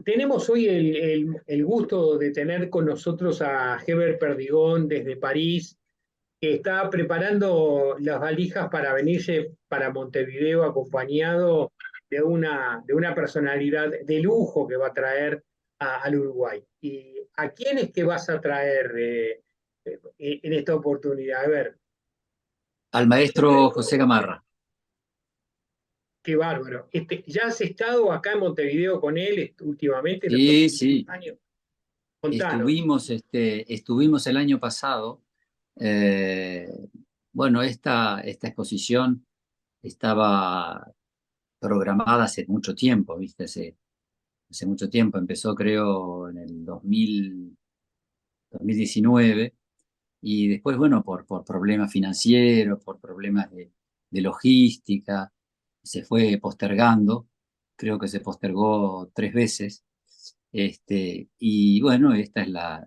Tenemos hoy el gusto de tener con nosotros a Heber Perdigón desde París, que está preparando las valijas para venirse para Montevideo acompañado de una personalidad de lujo que va a traer al Uruguay. ¿Y a quién es que vas a traer en esta oportunidad? A ver, Al maestro José Gamarra. qué bárbaro. ¿Ya has estado acá en Montevideo con él últimamente, en estos Sí, últimos sí, años? Contanos. estuvimos el año pasado. eh, bueno, esta exposición estaba programada hace mucho tiempo, ¿viste? Hace mucho tiempo, empezó creo en el 2019 y después, bueno, por problemas financieros, por problemas de logística, se fue postergando, creo que se postergó 3 veces. Y bueno, esta es la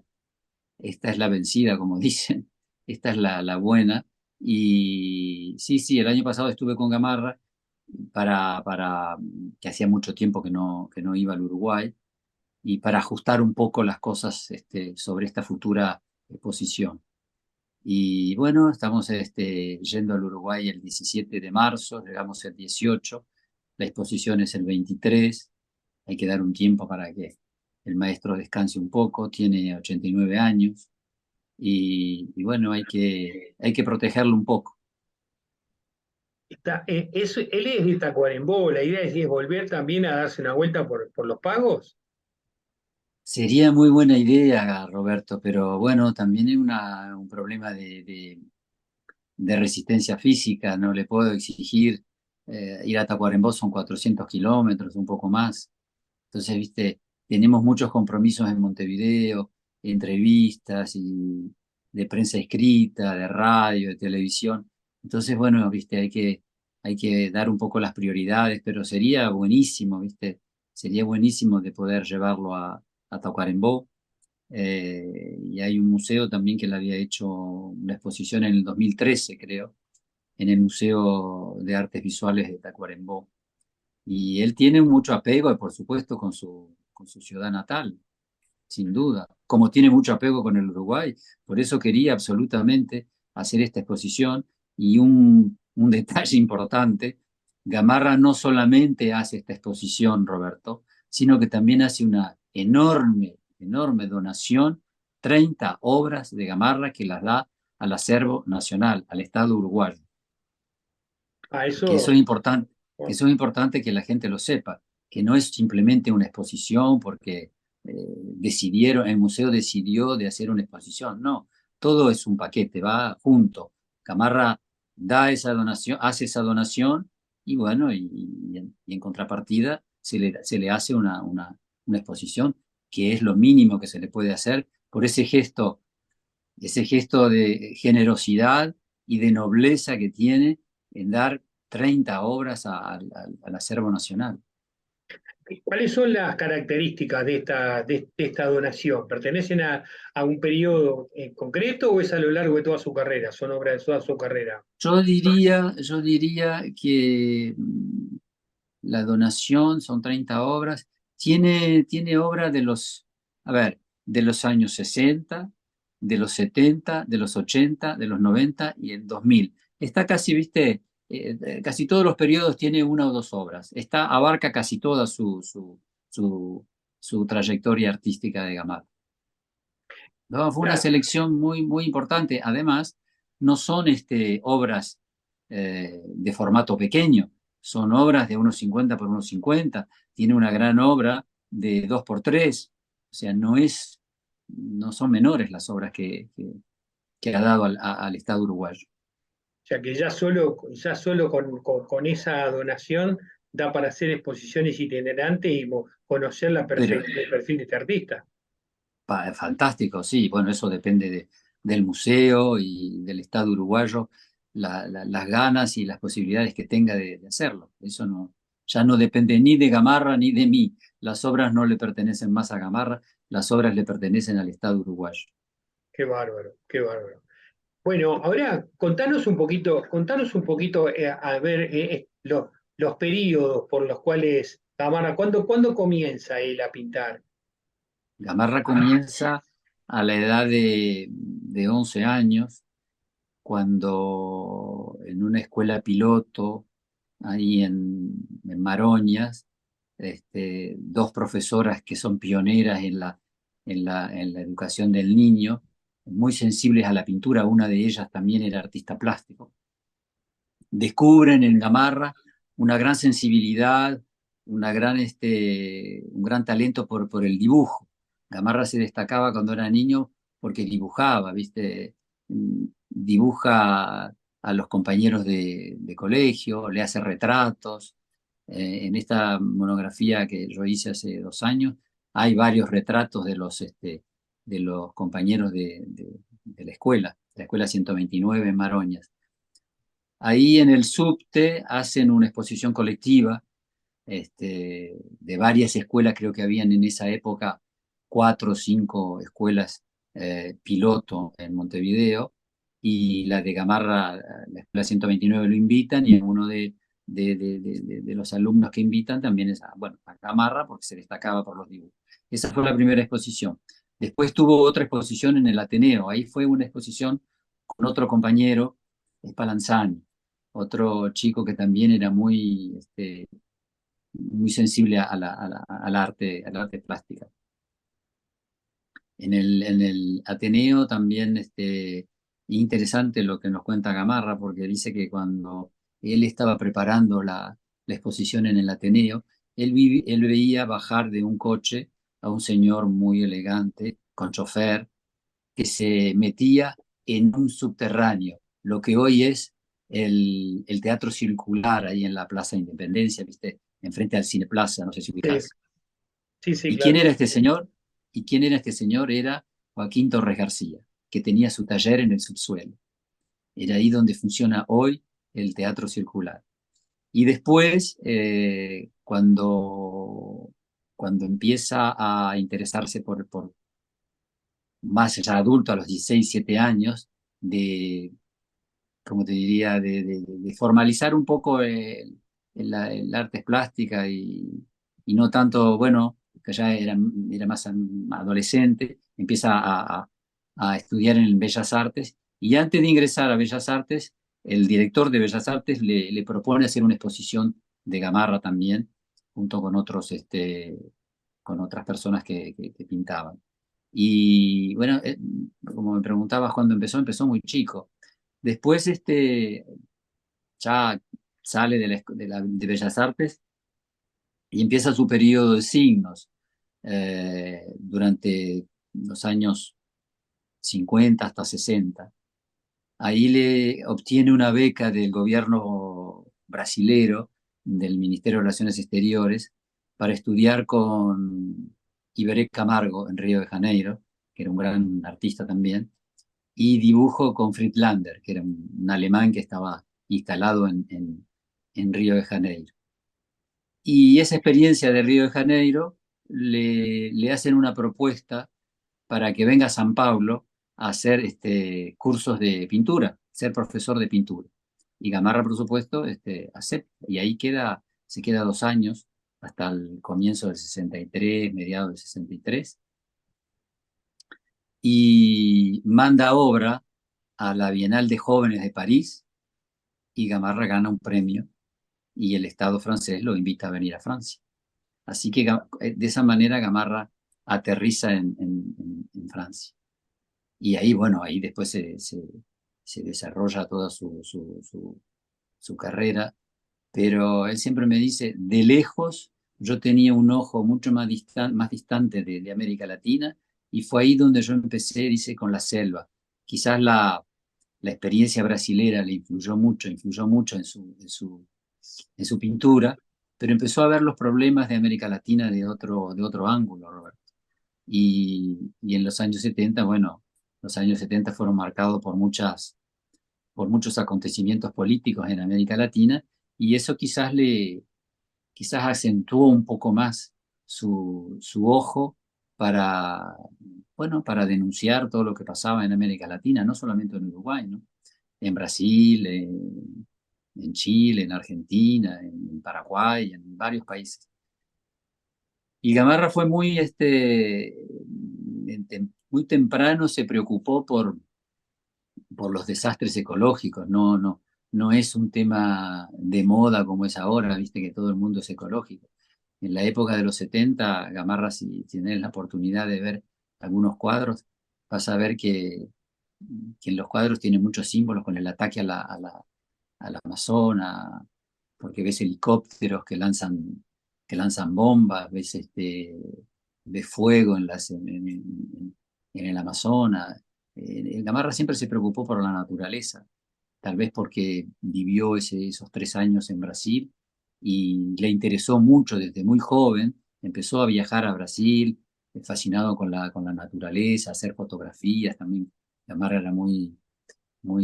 vencida, como dicen, esta es la buena. Y sí, sí, el año pasado estuve con Gamarra para que hacía mucho tiempo que no iba al Uruguay y para ajustar un poco las cosas sobre esta futura exposición. Y bueno, estamos yendo al Uruguay el 17 de marzo, llegamos el 18, la exposición es el 23, hay que dar un tiempo para que el maestro descanse un poco, tiene 89 años y bueno, hay que protegerlo un poco. Él es de Tacuarembó, la idea es volver también a darse una vuelta por los pagos. Sería muy buena idea, Roberto, pero bueno, también hay un problema de resistencia física, no le puedo exigir ir a Tacuarembó, son 400 kilómetros, un poco más. Entonces, viste, tenemos muchos compromisos en Montevideo, entrevistas y de prensa escrita, de radio, de televisión. Entonces, bueno, viste, hay que dar un poco las prioridades, pero sería buenísimo, viste, sería buenísimo de poder llevarlo a Tacuarembó. Y hay un museo también que le había hecho una exposición en el 2013, creo, en el Museo de Artes Visuales de Tacuarembó. Y él tiene mucho apego, por supuesto, con su ciudad natal, sin duda, como tiene mucho apego con el Uruguay. Por eso quería absolutamente hacer esta exposición. Y un detalle importante, Gamarra no solamente hace esta exposición, Roberto, sino que también hace una enorme, enorme donación, 30 obras de Gamarra que las da al acervo nacional, al Estado uruguayo. A Que eso eso, es importante, que eso es importante que la gente lo sepa, que no es simplemente una exposición porque el museo decidió de hacer una exposición, no, todo es un paquete, va junto. Gamarra da esa donación, hace esa donación y bueno, y en contrapartida se le hace una exposición que es lo mínimo que se le puede hacer por ese gesto de generosidad y de nobleza que tiene en dar 30 obras al acervo nacional. ¿cuáles son las características de esta donación? ¿Pertenecen a un periodo concreto o es a lo largo de toda su carrera? ¿Son obras de toda su carrera? Yo diría que la donación son 30 obras. Tiene obras de los años 60, de los 70, de los 80, de los 90 y el 2000. Está casi, viste, casi todos los periodos tiene una o dos obras. Abarca casi toda su trayectoria artística de Gamarra. No, fue una Claro, selección muy, muy importante. Además, no son obras de formato pequeño, son obras de unos 50 por unos 50. Tiene una gran obra de 2 por 3. O sea, no son menores las obras que ha dado al Estado uruguayo. o sea que ya solo con esa donación da para hacer exposiciones itinerantes y conocer Pero el perfil de este artista. fantástico, sí. Bueno, eso depende del museo y del Estado uruguayo, las ganas y las posibilidades que tenga de hacerlo. Eso ya no depende ni de Gamarra ni de mí. Las obras no le pertenecen más a Gamarra, las obras le pertenecen al Estado uruguayo. Qué bárbaro, qué bárbaro. Bueno, ahora contanos un poquito, a ver, los periodos por los cuales Gamarra, ¿cuándo comienza él a pintar? Gamarra comienza a la edad de 11 años, cuando en una escuela piloto, ahí en Maroñas, dos profesoras que son pioneras en la educación del niño, muy sensibles a la pintura, una de ellas también era artista plástico, descubren en Gamarra una gran sensibilidad, un gran talento por el dibujo. Gamarra se destacaba cuando era niño porque dibujaba, ¿viste? Dibuja a los compañeros de colegio, le hace retratos. En esta monografía que yo hice hace 2 años, hay varios retratos de los compañeros de la escuela 129 en Maroñas. Ahí en el subte hacen una exposición colectiva de varias escuelas, creo que habían en esa época 4 o 5 escuelas piloto en Montevideo, y la de Gamarra, la escuela 129 lo invitan, y uno de los alumnos que invitan también es bueno, a Gamarra, porque se destacaba por los dibujos. Esa fue la primera exposición. Después tuvo otra exposición en el Ateneo, ahí fue una exposición con otro compañero, Spallanzani, otro chico que también era muy sensible al arte plástica. En el Ateneo también interesante lo que nos cuenta Gamarra, porque dice que cuando él estaba preparando la exposición en el Ateneo, él veía bajar de un coche a un señor muy elegante, con chofer, que se metía en un subterráneo, lo que hoy es el Teatro Circular, ahí en la Plaza Independencia, ¿viste? Enfrente al Cine Plaza, no sé si Sí, ubicás. sí, sí, ¿Y quién claro. era este señor? ¿Y quién era este señor? Era Joaquín Torres García, que tenía su taller en el subsuelo. Era ahí donde funciona hoy el Teatro Circular. Y después, cuando empieza a interesarse por más ya adulto, a los 16, 17 años, de, como te diría, de formalizar un poco el arte plástica, y no tanto, bueno, que ya era más adolescente, empieza a estudiar en Bellas Artes, y antes de ingresar a Bellas Artes, el director de Bellas Artes le propone hacer una exposición de Gamarra también, junto con otras personas que pintaban. Y bueno, como me preguntabas cuándo empezó muy chico. Después ya sale de Bellas Artes y empieza su periodo de signos durante los años 50 hasta 60. Ahí le obtiene una beca del gobierno brasilero, del Ministerio de Relaciones Exteriores, para estudiar con Iberê Camargo en Río de Janeiro, que era un gran artista también, y dibujo con Friedlander, que era un alemán que estaba instalado en Río de Janeiro. Y esa experiencia de Río de Janeiro le hacen una propuesta para que venga a San Pablo a hacer cursos de pintura, ser profesor de pintura. Y Gamarra, por supuesto, acepta. Y ahí se queda 2 años, hasta el comienzo del 63, mediados del 63, y manda obra a la Bienal de Jóvenes de París, y Gamarra gana un premio, y el Estado francés lo invita a venir a Francia. Así que de esa manera Gamarra aterriza en Francia. Y ahí, bueno, ahí después se desarrolla toda su carrera, pero él siempre me dice, de lejos yo tenía un ojo mucho más distante de América Latina, y fue ahí donde yo empecé, dice, con la selva. Quizás la experiencia brasilera le influyó mucho en su pintura, pero empezó a ver los problemas de América Latina de otro ángulo, Roberto. Y en los años 70, bueno, los años 70 fueron marcados por muchos acontecimientos políticos en América Latina, y eso quizás acentuó un poco más su ojo para, bueno, para denunciar todo lo que pasaba en América Latina, no solamente en Uruguay, ¿no? En Brasil, en Chile, en Argentina, en Paraguay, en varios países. Y Gamarra fue muy, muy temprano se preocupó por los desastres ecológicos. No es un tema de moda como es ahora, viste que todo el mundo es ecológico. En la época de los 70, Gamarra, si tienes la oportunidad de ver algunos cuadros, vas a ver que en los cuadros tiene muchos símbolos con el ataque al Amazonas, porque ves helicópteros que lanzan bombas, ves fuego en el Amazonas. Gamarra siempre se preocupó por la naturaleza, tal vez porque vivió esos 3 años en Brasil y le interesó mucho desde muy joven. Empezó a viajar a Brasil, fascinado con la naturaleza, a hacer fotografías también. Gamarra era muy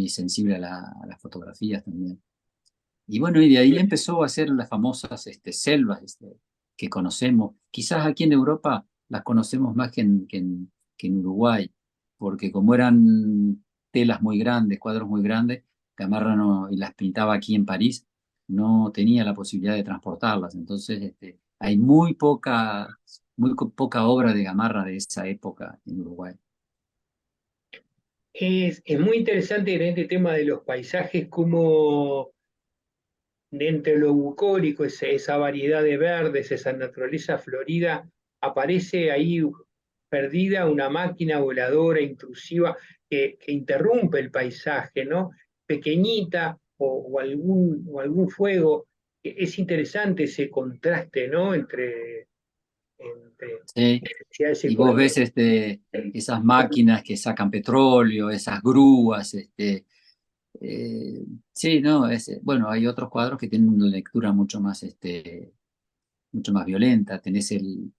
sensible a las fotografías también. Y bueno, y de ahí empezó a hacer las famosas selvas que conocemos. Quizás aquí en Europa las conocemos más que en Uruguay, porque como eran telas muy grandes, cuadros muy grandes, Gamarra y las pintaba aquí en París, no tenía la posibilidad de transportarlas. Entonces, hay poca obra de Gamarra de esa época en Uruguay. Es muy interesante en este tema de los paisajes, como dentro de lo bucólico, esa variedad de verdes, esa naturaleza florida, aparece ahí perdida una máquina voladora intrusiva que interrumpe el paisaje, ¿no? Pequeñita o algún fuego. Es interesante ese contraste, ¿no? Entre ¿Sí? necesidades Y vos ves ecológicas. esas máquinas que sacan petróleo, esas grúas, eh, sí, no, bueno, hay otros cuadros que tienen una lectura mucho más violenta. Tenés el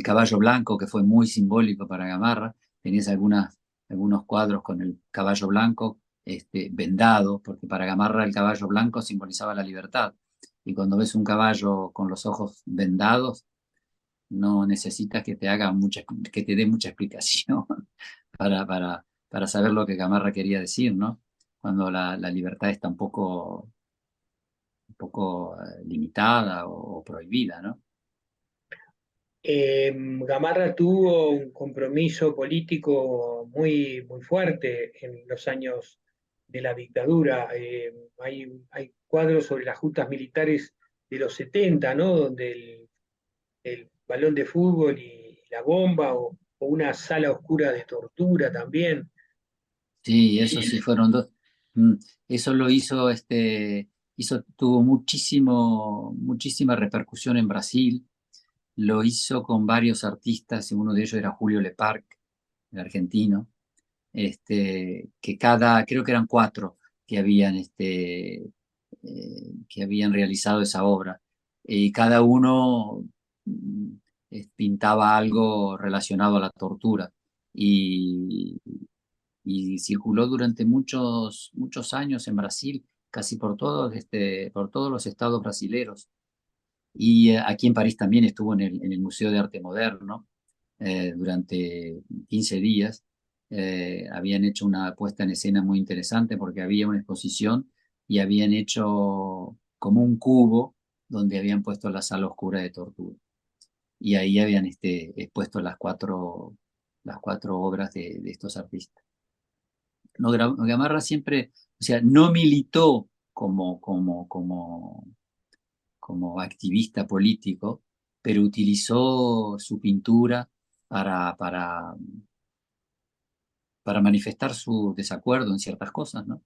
caballo blanco, que fue muy simbólico para Gamarra. Tenés algunos cuadros con el caballo blanco vendado, porque para Gamarra el caballo blanco simbolizaba la libertad. Y cuando ves un caballo con los ojos vendados, no necesitas que te que te dé mucha explicación para saber lo que Gamarra quería decir, ¿no? Cuando la libertad está un poco limitada o prohibida, ¿no? Gamarra tuvo un compromiso político muy fuerte en los años de la dictadura. Hay cuadros sobre las juntas militares de los 70, ¿no? Donde el balón de fútbol y la bomba, o una sala oscura de tortura también. Sí, eso sí fueron dos. Mm, Eso lo tuvo muchísima repercusión en Brasil. Lo hizo con varios artistas, y uno de ellos era Julio Leparc, el argentino, creo que eran cuatro que habían realizado esa obra. Y cada uno mm, pintaba algo relacionado a la tortura. Y, y circuló durante muchos años en Brasil, casi por todos los estados brasileros. Y aquí en París también estuvo en el Museo de Arte Moderno durante 15 días. Habían hecho una puesta en escena muy interesante porque había una exposición y habían hecho como un cubo donde habían puesto la sala oscura de tortura. Y ahí habían expuesto las cuatro obras de estos artistas. No, Gamarra siempre, o sea, no militó como activista político, pero utilizó su pintura para, para, para manifestar su desacuerdo en ciertas cosas, ¿no?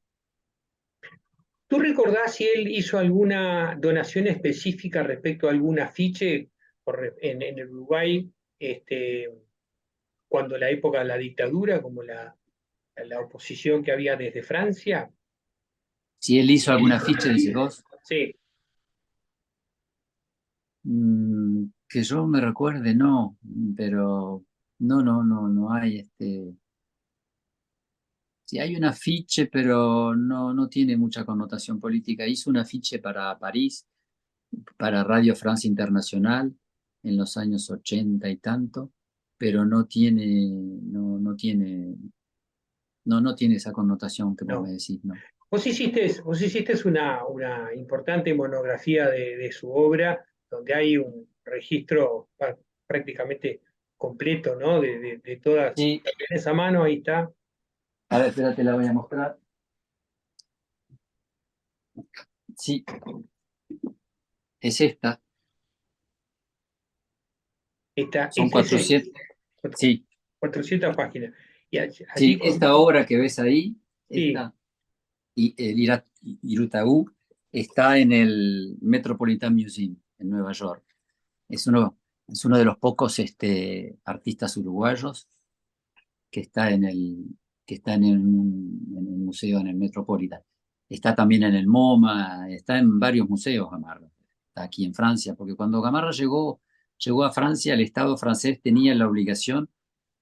¿Tú recordás si él hizo alguna donación específica respecto a algún afiche en el Uruguay, cuando la época de la dictadura, como la oposición que había desde Francia? Si él hizo algún afiche, decís vos, Sí. que yo me recuerde, no, pero no hay Sí, hay un afiche, pero no tiene mucha connotación política. Hizo un afiche para París, para Radio France Internacional, en los años 80 y tanto, pero no tiene, no tiene esa connotación que vos me No. decís, ¿no? Vos hiciste una importante monografía de su obra, donde hay un registro prácticamente completo, ¿no? De todas. Sí, En esa mano, ahí está. a ver, espérate, la voy a mostrar. Sí, es esta. Está, Son 400, cuatro- sí, 400 páginas. Y allí sí, esta obra que ves ahí, sí, esta, y el Irutaú, está en el Metropolitan Museum en Nueva York. Es uno, es uno de los pocos artistas uruguayos que está que está en un museo en el Metropolitan. Está también en el MoMA, está en varios museos Gamarra. Está aquí en Francia, porque cuando Gamarra llegó a Francia, el Estado francés tenía la obligación,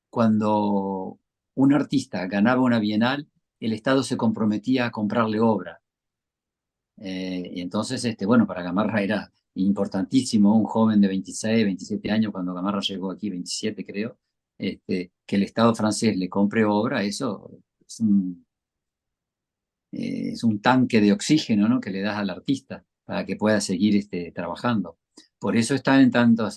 cuando un artista ganaba una bienal, el Estado se comprometía a comprarle obra. Y entonces, bueno, para Gamarra era importantísimo, un joven de 26, 27 años, cuando Gamarra llegó aquí, 27 creo, que el Estado francés le compre obra, eso es un tanque de oxígeno, ¿no? Que le das al artista para que pueda seguir trabajando. Por eso está en tantos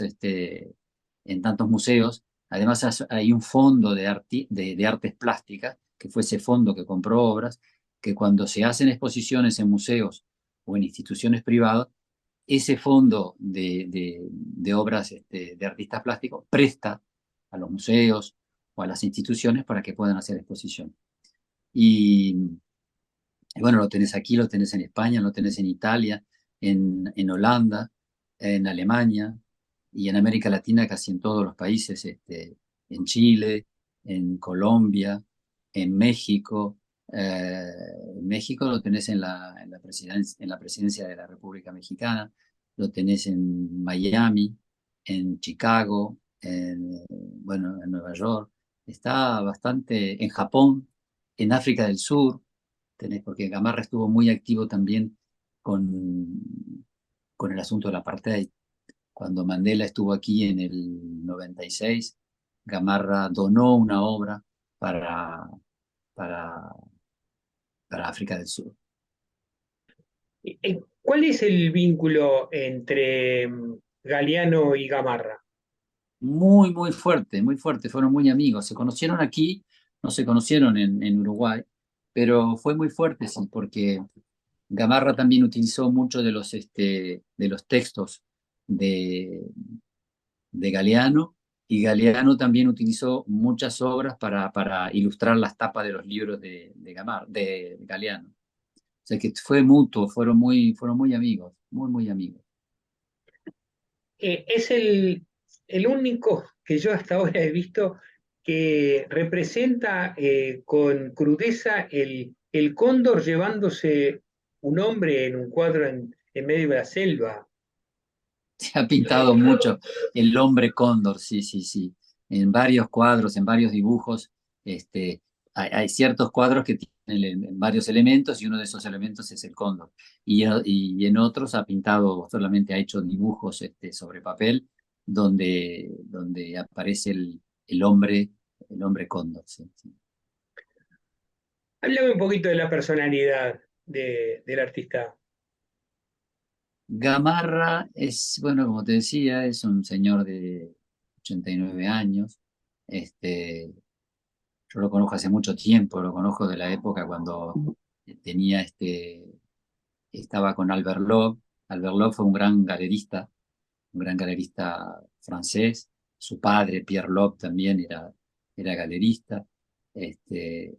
museos. Además, hay un fondo de artes plásticas, que fue ese fondo que compró obras, que cuando se hacen exposiciones en museos o en instituciones privadas, ese fondo de obras de artistas plásticos presta a los museos o a las instituciones para que puedan hacer exposición. Y bueno, lo tenés aquí, lo tenés en España, lo tenés en Italia, en Holanda, en Alemania y en América Latina, casi en todos los países, en Chile, en Colombia, en México. Eh, en México lo tenés en la presidencia de la República Mexicana, lo tenés en Miami, en Chicago, bueno, en Nueva York. Está bastante en Japón, en África del Sur porque Gamarra estuvo muy activo también con, con el asunto del apartheid. Cuando Mandela estuvo aquí en el 96, Gamarra donó una obra para, para, para África del Sur. ¿Cuál es el vínculo entre Galeano y Gamarra? Muy, muy fuerte, fueron muy amigos. Se conocieron aquí, no se conocieron en Uruguay, pero fue muy fuerte, sí, porque Gamarra también utilizó mucho de los textos de, de Galeano, y Galeano también utilizó muchas obras para ilustrar las tapas de los libros de Galeano. O sea que fue mutuo, fueron muy amigos, muy, muy amigos. Es el único que yo hasta ahora he visto que representa con crudeza el cóndor llevándose un hombre en un cuadro en medio de la selva. Se ha pintado mucho el hombre cóndor, sí, sí, sí. En varios cuadros, en varios dibujos, hay ciertos cuadros que tienen varios elementos, y uno de esos elementos es el cóndor. Y en otros ha pintado, solamente ha hecho dibujos sobre papel, donde aparece el hombre, el hombre cóndor. Sí, sí. Háblame un poquito de la personalidad del artista. Gamarra es, bueno, como te decía, es un señor de 89 años. Este, Yo lo conozco hace mucho tiempo, lo conozco de la época cuando tenía estaba con Albert Loeb. Albert Loeb fue un gran galerista francés. Su padre, Pierre Loeb, también era galerista. Este,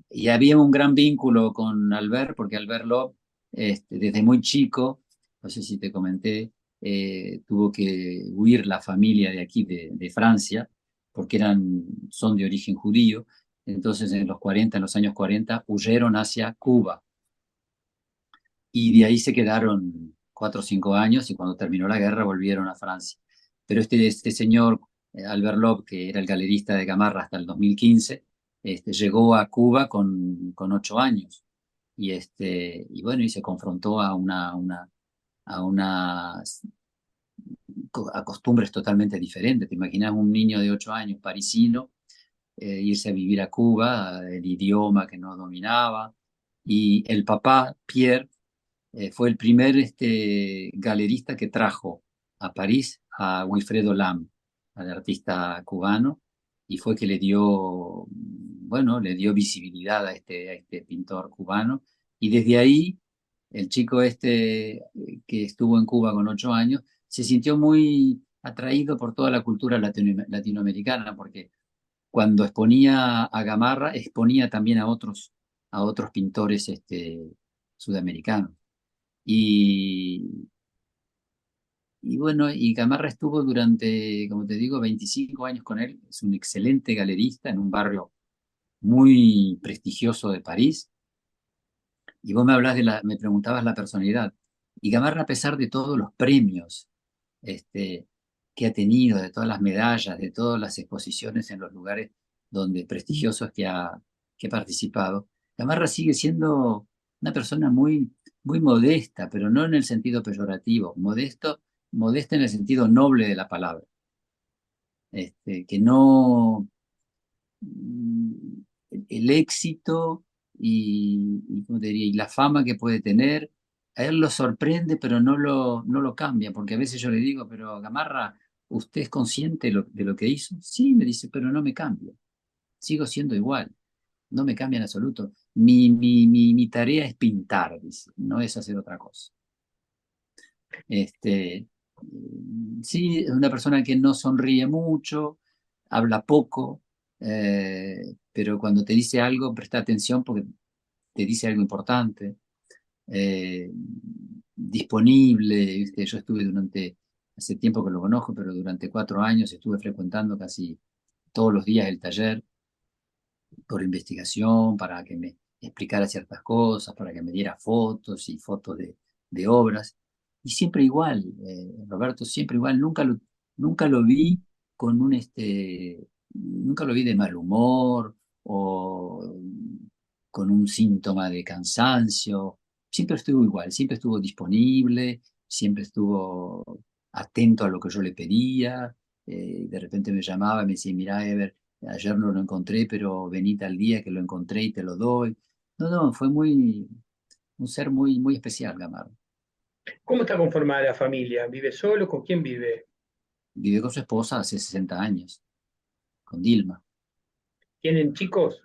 y había un gran vínculo con Albert, porque Albert Loeb, desde muy chico, no sé si te comenté, tuvo que huir la familia de aquí, de Francia, porque son de origen judío. Entonces, en los años 40, huyeron hacia Cuba, y de ahí se quedaron 4 o 5 años, y cuando terminó la guerra volvieron a Francia. Pero este señor, Albert Loeb, que era el galerista de Gamarra hasta el 2015, llegó a Cuba con 8 años, y bueno, y se confrontó a una a costumbres totalmente diferentes. Te imaginas un niño de 8 años parisino irse a vivir a Cuba, el idioma que no dominaba, y el papá, Pierre, fue el primer galerista que trajo a París a Wilfredo Lam, al artista cubano, y fue que le dio, bueno, le dio visibilidad a este pintor cubano, y desde ahí el chico que estuvo en Cuba con 8 años se sintió muy atraído por toda la cultura latinoamericana, porque cuando exponía a Gamarra, exponía también a otros pintores sudamericanos. Y, y bueno, y Gamarra estuvo durante, como te digo, 25 años con él. Es un excelente galerista en un barrio muy prestigioso de París. Y vos me preguntabas la personalidad. Y Gamarra, a pesar de todos los premios este, que ha tenido, de todas las medallas, de todas las exposiciones en los lugares donde prestigiosos que ha participado, Gamarra sigue siendo una persona muy modesta, pero no en el sentido peyorativo, modesta en el sentido noble de la palabra, que no el éxito ¿cómo te diría? Y la fama que puede tener, a él lo sorprende, pero no lo cambia, porque a veces yo le digo, pero Gamarra, ¿usted es consciente de lo que hizo? Sí, me dice, pero no me cambia, sigo siendo igual, no me cambia en absoluto. Mi tarea es pintar, dice, no es hacer otra cosa. Sí, es una persona que no sonríe mucho, habla poco, pero cuando te dice algo, presta atención porque te dice algo importante. eh, Disponible, ¿viste? Yo estuve hace tiempo que lo conozco, pero durante 4 años estuve frecuentando casi todos los días el taller por investigación, para que me explicara ciertas cosas, para que me diera fotos y fotos de obras. Y siempre igual, Roberto, siempre igual, nunca lo vi con nunca lo vi de mal humor o con un síntoma de cansancio. Siempre estuvo igual, siempre estuvo disponible, siempre estuvo atento a lo que yo le pedía. De repente me llamaba y me decía, mira, Ever, ayer no lo encontré, pero vení tal día que lo encontré y te lo doy. No, fue un ser muy especial, Gamarra. ¿Cómo está conformada la familia? ¿Vive solo? ¿Con quién vive? Vive con su esposa hace 60 años, con Dilma. ¿Tienen chicos?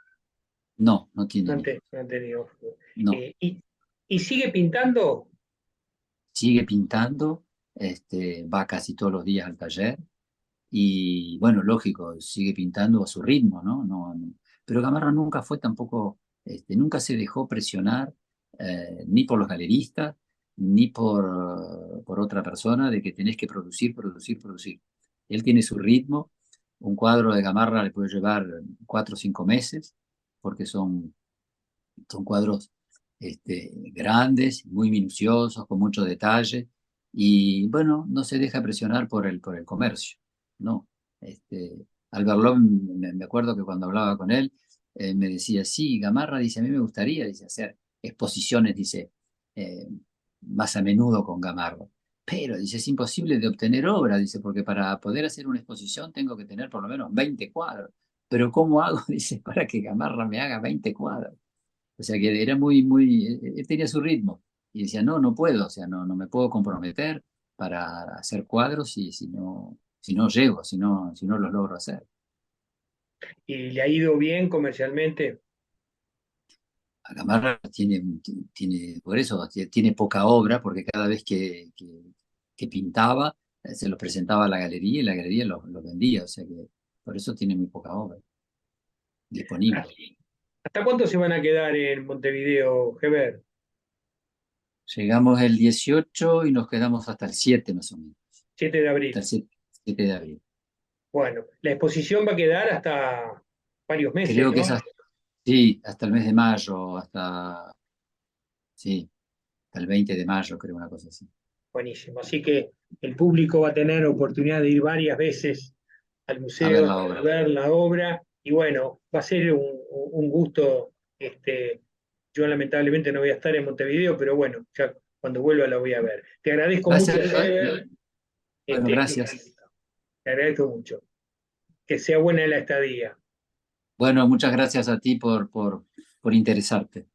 No No tienen han, hijos. no han tenido. No, Eh, y, ¿Y sigue pintando? sigue pintando, va casi todos los días al taller y, bueno, lógico, sigue pintando a su ritmo, ¿no? Pero Gamarra nunca fue tampoco, nunca se dejó presionar ni por los galeristas, ni por otra persona de que tenés que producir, producir, producir. Él tiene su ritmo. Un cuadro de Gamarra le puede llevar 4 o 5 meses, porque son cuadros grandes, muy minuciosos, con mucho detalle, y bueno, no se deja presionar por el comercio, ¿no? Alberlón, me acuerdo que cuando hablaba con él, me decía, sí, Gamarra, dice, a mí me gustaría, dice, hacer exposiciones, dice, eh, más a menudo con Gamarra. Pero, dice, es imposible de obtener obra, dice, porque para poder hacer una exposición tengo que tener por lo menos 20 cuadros. Pero ¿cómo hago, dice, para que Gamarra me haga 20 cuadros? O sea que era él tenía su ritmo y decía, no puedo, o sea, no me puedo comprometer para hacer cuadros y si no llego, si no los logro hacer. ¿Y le ha ido bien comercialmente? A Gamarra por eso, tiene poca obra, porque cada vez que pintaba, se los presentaba a la galería y la galería los vendía, o sea que por eso tiene muy poca obra disponible. ¿Hasta cuánto se van a quedar en Montevideo, Heber? Llegamos el 18 y nos quedamos hasta el 7 más o menos, 7 de hasta el abril. 7 de abril. Bueno, la exposición va a quedar hasta varios meses, Creo que ¿no? es sí, hasta el mes de mayo, sí, hasta el 20 de mayo, creo, una cosa así. Buenísimo. Así que el público va a tener oportunidad de ir varias veces al A ver museo, la a obra. ver la obra. Y bueno, va a ser un gusto. Yo lamentablemente no voy a estar en Montevideo, pero bueno, ya cuando vuelva la voy a ver. Te agradezco Va a mucho, ser, Heber. Bueno, gracias. Te agradezco mucho. Que sea buena la estadía. Bueno, muchas gracias a ti por interesarte.